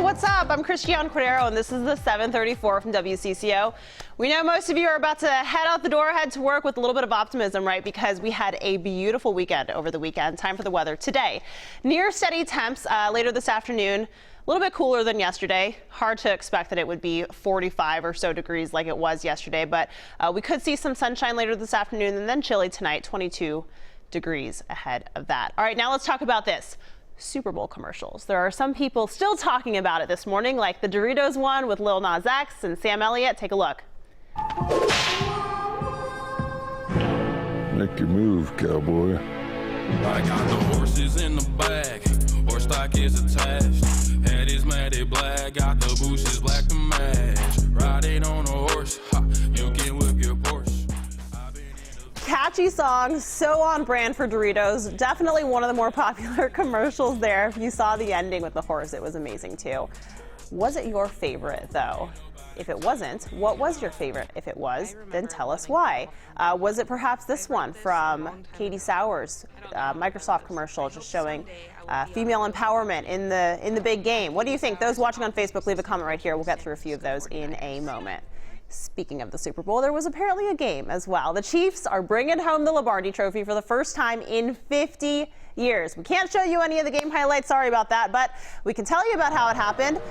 what's up? I'm Christiane Cordero, and this is the 734 from WCCO. We know most of you are about to head out the door, head to work with a little bit of optimism, right? Because we had a beautiful weekend over the weekend. Time for the weather today. Near steady temps later this afternoon. A little bit cooler than yesterday. Hard to expect that it would be 45 or so degrees like it was yesterday, but we could see some sunshine later this afternoon, and then chilly tonight, 22 degrees ahead of that. All right, now let's talk about this. Super Bowl commercials. There are some people still talking about it this morning, like the Doritos one with Lil Nas X and Sam Elliott. Take a look. Make your move, cowboy. I got the horses in the back, horse stock is attached. Head is matted black, got the bushes black to match. Riding on a horse, ha, you can whip your Porsche. Catchy song, so on brand for Doritos. Definitely one of the more popular commercials there. If you saw the ending with the horse, it was amazing too. Was it your favorite though? If it wasn't, what was your favorite? If it was, then tell us why. Was it perhaps this one from Katie Sowers, Microsoft commercial, just showing female empowerment in the big game? What do you think? Those watching on Facebook, leave a comment right here. We'll get through a few of those in a moment. Speaking of the Super Bowl, there was apparently a game as well. The Chiefs are bringing home the Lombardi Trophy for the first time in 50 years. We can't show you any of the game highlights, sorry about that, but we can tell you about how it happened.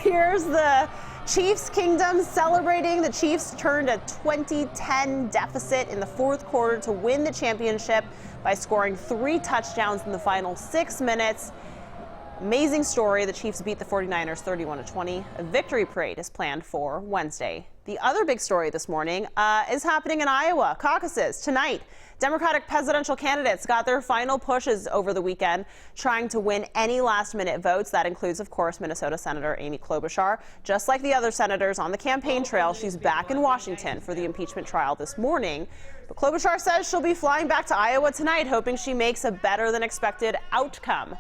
Here's the Chiefs Kingdom celebrating. The Chiefs turned a 20-10 deficit in the fourth quarter to win the championship by scoring 3 touchdowns in the final 6 minutes. Amazing story. The Chiefs beat the 49ers 31-20. A victory parade is planned for Wednesday. The other big story this morning is happening in Iowa. Caucuses tonight. Democratic presidential candidates got their final pushes over the weekend, trying to win any last-minute votes. That includes, of course, Minnesota Senator Amy Klobuchar. Just like the other senators on the campaign trail, she's back in Washington for the impeachment trial this morning. But Klobuchar says she'll be flying back to Iowa tonight, hoping she makes a better-than-expected outcome.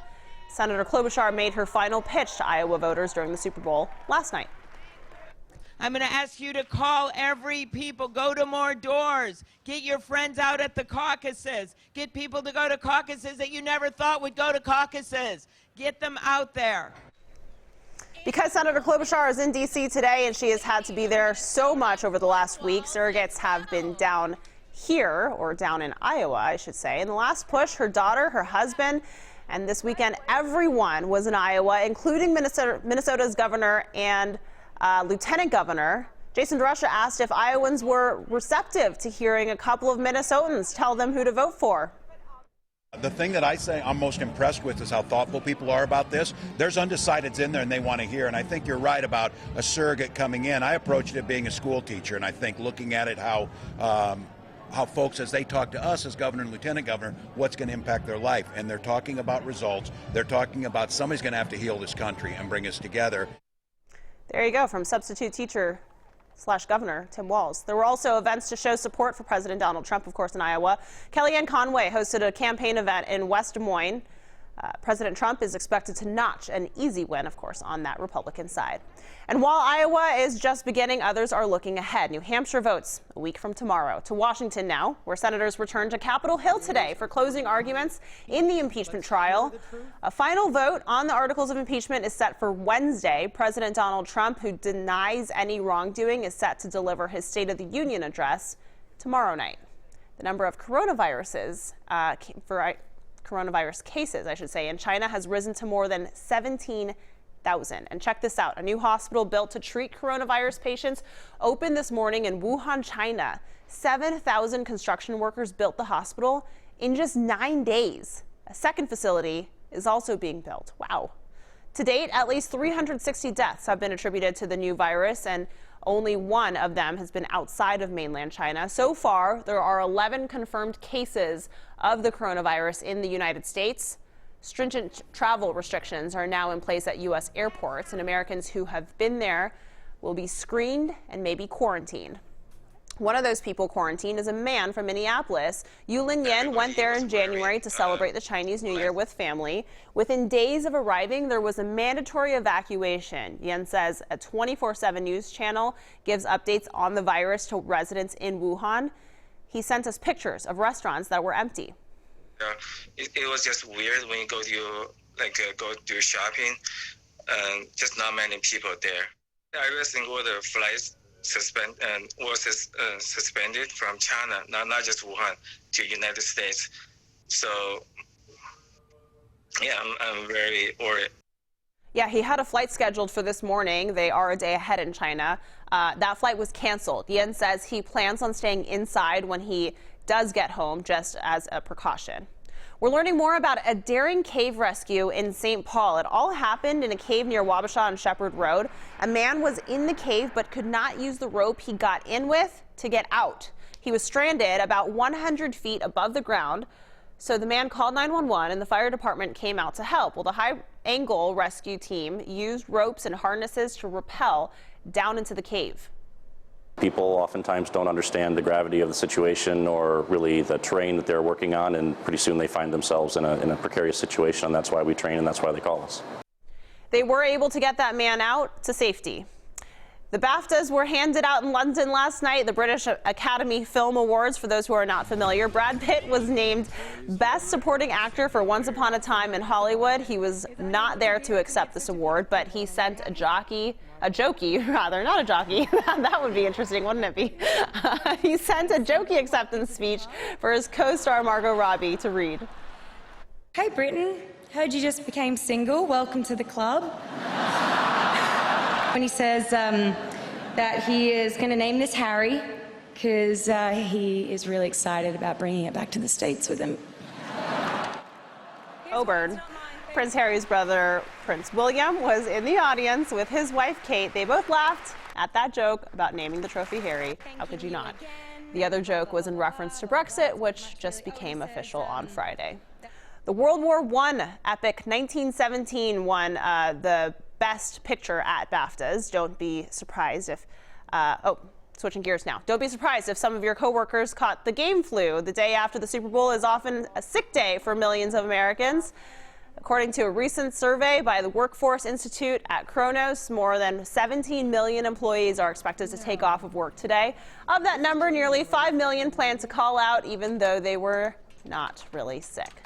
Senator Klobuchar made her final pitch to Iowa voters during the Super Bowl last night. I'm going to ask you to call every people, go to more doors, get your friends out at the caucuses, get people to go to caucuses that you never thought would go to caucuses. Get them out there. Because Senator Klobuchar is in D.C. today and she has had to be there so much over the last week, surrogates have been down here, or down in Iowa, I should say. In the last push, her daughter, her husband, and this weekend, everyone was in Iowa, including Minnesota's governor and lieutenant governor. Jason DeRusha asked if Iowans were receptive to hearing a couple of Minnesotans tell them who to vote for. The thing that I say I'm most impressed with is how thoughtful people are about this. There's undecideds in there and they want to hear, and I think you're right about a surrogate coming in. I approached it being a school teacher, and I think looking at it how folks, as they talk to us as governor and lieutenant governor, what's going to impact their life. And they're talking about results. They're talking about somebody's going to have to heal this country and bring us together. There you go, from substitute teacher / governor Tim Walz. There were also events to show support for President Donald Trump, of course, in Iowa. Kellyanne Conway hosted a campaign event in West Des Moines. President Trump is expected to notch an easy win, of course, on that Republican side. And while Iowa is just beginning, others are looking ahead. New Hampshire votes a week from tomorrow. To Washington now, where senators return to Capitol Hill today for closing arguments in the impeachment trial. A final vote on the articles of impeachment is set for Wednesday. President Donald Trump, who denies any wrongdoing, is set to deliver his State of the Union address tomorrow night. The number of coronavirus cases, I should say, in China has risen to more than 17,000. And check this out. A new hospital built to treat coronavirus patients opened this morning in Wuhan, China. 7,000 construction workers built the hospital in just 9 days. A second facility is also being built. Wow. To date, at least 360 deaths have been attributed to the new virus, and only one of them has been outside of mainland China. So far, there are 11 confirmed cases of the coronavirus in the United States. Stringent travel restrictions are now in place at U.S. airports, and Americans who have been there will be screened and maybe quarantined. One of those people quarantined is a man from Minneapolis. Yulin Yin went there in January to celebrate the Chinese New Year with family. Within days of arriving, there was a mandatory evacuation. Yin says a 24/7 news channel gives updates on the virus to residents in Wuhan. He sent us pictures of restaurants that were empty. It was just weird when you go to go do shopping. just not many people there. Everything was the flights suspended from China, not just Wuhan, to United States. So, yeah, I'm very worried. Yeah, he had a flight scheduled for this morning. They are a day ahead in China. That flight was canceled. Yen says he plans on staying inside when he does get home, just as a precaution. We're learning more about a daring cave rescue in St. Paul. It all happened in a cave near Wabasha on Shepherd Road. A man was in the cave but could not use the rope he got in with to get out. He was stranded about 100 feet above the ground. So the man called 911 and the fire department came out to help. Well, the high-angle rescue team used ropes and harnesses to rappel down into the cave. People oftentimes don't understand the gravity of the situation or really the terrain that they're working on, and pretty soon they find themselves in a precarious situation, and that's why we train and that's why they call us. They were able to get that man out to safety. The BAFTAs were handed out in London last night, the British Academy Film Awards. For those who are not familiar, Brad Pitt was named Best Supporting Actor for Once Upon a Time in Hollywood. He was not there to accept this award, but he sent a jokey, not a jockey. That would be interesting, wouldn't it be? He sent a jokey acceptance speech for his co-star Margot Robbie to read. Hey Britain, heard you just became single. Welcome to the club. When he says that he is going to name this Harry because he is really excited about bringing it back to the States with him. Coburn. Prince Harry's brother, Prince William, was in the audience with his wife, Kate. They both laughed at that joke about naming the trophy Harry. How could you not? The other joke was in reference to Brexit, which just became official on Friday. The World War I epic 1917 won the Best Picture at BAFTAs. Don't be surprised if, switching gears now. Don't be surprised if some of your coworkers caught the game flu. The day after the Super Bowl is often a sick day for millions of Americans. According to a recent survey by the Workforce Institute at Kronos, more than 17 million employees are expected to take off of work today. Of that number, nearly 5 million plan to call out even though they were not really sick.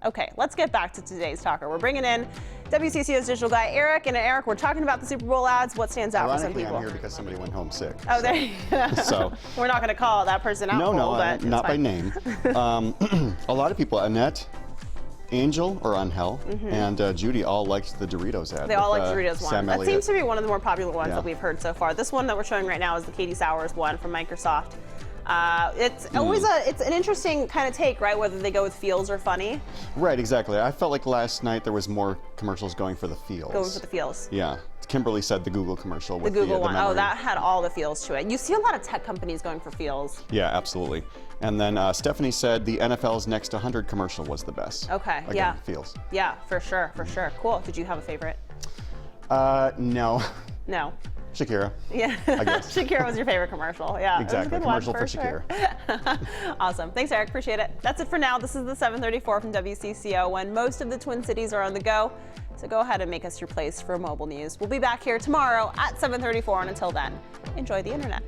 Okay, let's get back to today's talker. We're bringing in WCCO's digital guy, Eric. And Eric, we're talking about the Super Bowl ads. What stands out for some people? I'm here because somebody went home sick. Oh, there you go. So we're not going to call that person out. No, but not by name. A lot of people, Annette, Angel, and Judy all liked the Doritos ad. They all like the Doritos one. That seems to be one of the more popular ones Yeah. that we've heard so far. This one that we're showing right now is the Katie Sowers one from Microsoft. It's always it's an interesting kind of take, right? Whether they go with feels or funny. Right, exactly. I felt like last night there was more commercials going for the feels. Going for the feels. Yeah. Kimberly said the Google commercial with The Google one. memory. Oh, that had all the feels to it. You see a lot of tech companies going for feels. Yeah, absolutely. And then Stephanie said the NFL's Next 100 commercial was the best. Okay, Again, yeah. Feels. Yeah, for sure, for sure. Cool. Did you have a favorite? No. No. Shakira. Yeah. I guess. Shakira was your favorite commercial. Yeah. Exactly. It was a good Commercial one, for sure. Awesome. Thanks, Eric. Appreciate it. That's it for now. This is the 734 from WCCO when most of the Twin Cities are on the go. So go ahead and make us your place for mobile news. We'll be back here tomorrow at 7:34, and until then, enjoy the internet.